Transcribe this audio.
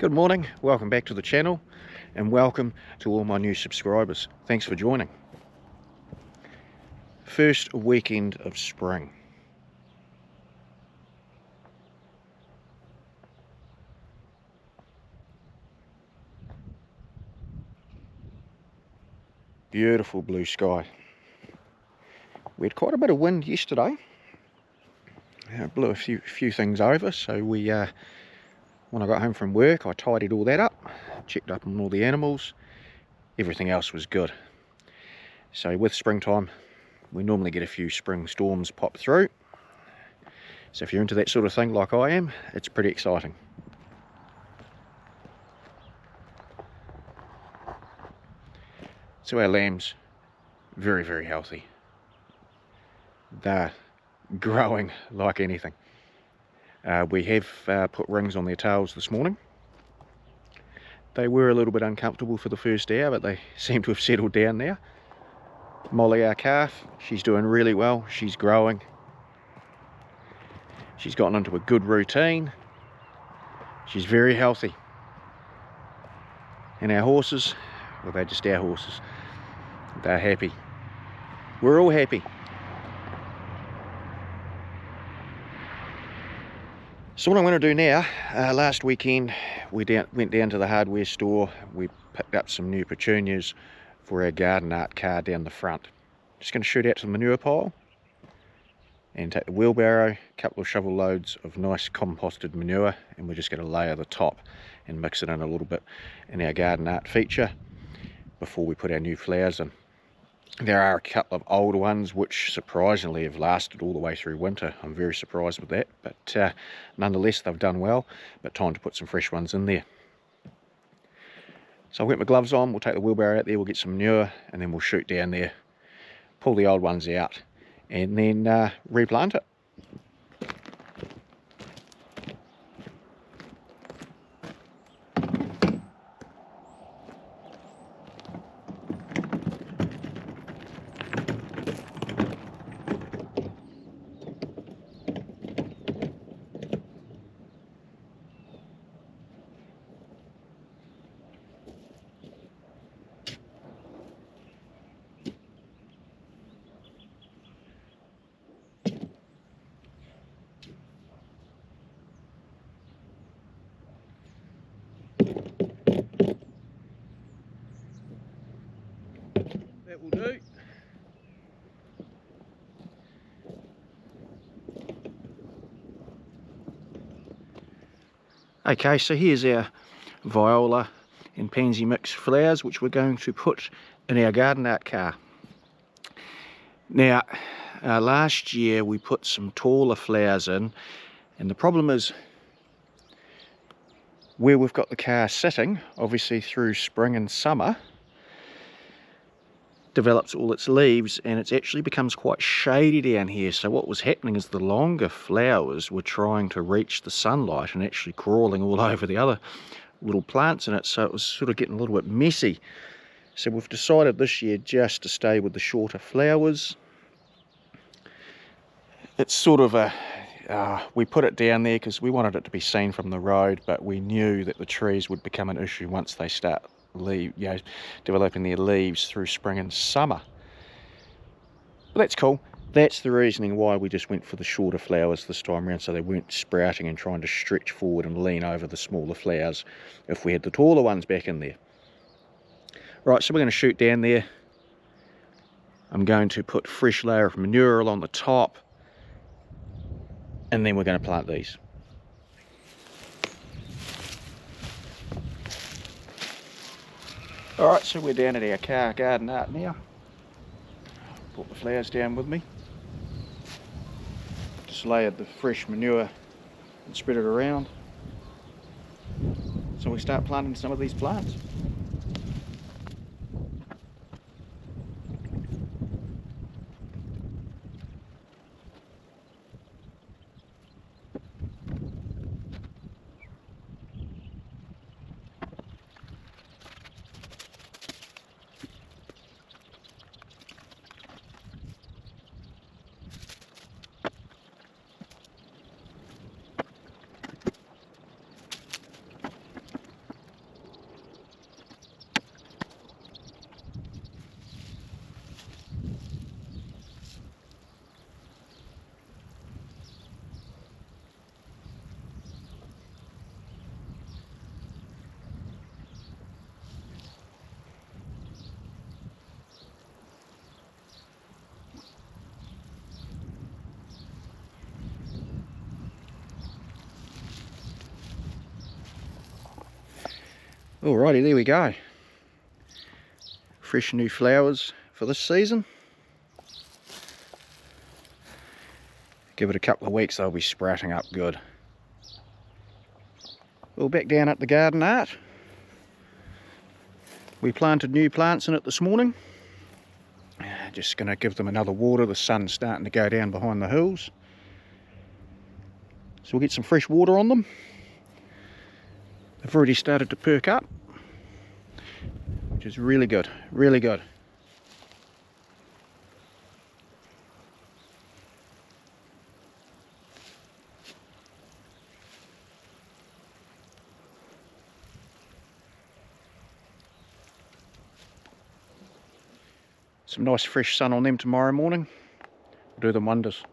Good morning, welcome back to the channel and welcome to all my new subscribers. Thanks for joining. First weekend of spring. Beautiful blue sky. We had quite a bit of wind yesterday. It blew a few things over, so when I got home from work I tidied all that up, checked up on all the animals, everything else was good. So with springtime we normally get a few spring storms pop through, so if you're into that sort of thing like I am, it's pretty exciting. So our lambs, very healthy. They're growing like anything. We have put rings on their tails this morning. They were a little bit uncomfortable for the first hour, but they seem to have settled down now. Molly, our calf, she's doing really well. She's growing. She's gotten into a good routine. She's very healthy. And our horses, well, they're just our horses. They're happy. We're all happy. So what I'm going to do now, last weekend we went down to the hardware store. We picked up some new petunias for our garden art car down the front. Just going to shoot out to the manure pile and take the wheelbarrow, a couple of shovel loads of nice composted manure, and we're just going to layer the top and mix it in a little bit in our garden art feature before we put our new flowers in. There are a couple of old ones which surprisingly have lasted all the way through winter. I'm very surprised with that, but nonetheless they've done well, but time to put some fresh ones in there. So I'll get my gloves on, we'll take the wheelbarrow out there, we'll get some manure, and then we'll shoot down there, pull the old ones out, and then replant it. That will do. Okay, so here's our viola and pansy mix flowers which we're going to put in our garden art car. Now, last year we put some taller flowers in, and the problem is where we've got the car sitting, obviously through spring and summer, develops all its leaves and it actually becomes quite shady down here. So what was happening is the longer flowers were trying to reach the sunlight and actually crawling all over the other little plants in it, so it was sort of getting a little bit messy. So we've decided this year just to stay with the shorter flowers. It's sort of a we put it down there because we wanted it to be seen from the road, but we knew that the trees would become an issue once they start developing their leaves through spring and summer. But that's cool. That's the reasoning why we just went for the shorter flowers this time around, so they weren't sprouting and trying to stretch forward and lean over the smaller flowers if we had the taller ones back in there. Right, so we're going to shoot down there. I'm going to put fresh layer of manure along the top, and then we're going to plant these. Alright, so we're down at our car garden art now. Put the flowers down with me. Just layered the fresh manure and spread it around. So we start planting some of these plants. Alrighty, there we go. Fresh new flowers for this season. Give it a couple of weeks, they'll be sprouting up good. Well, back down at the garden art. We planted new plants in it this morning. Just going to give them another water. The sun's starting to go down behind the hills. So we'll get some fresh water on them. They've already started to perk up, which is really good, really good. Some nice fresh sun on them tomorrow morning will do them wonders.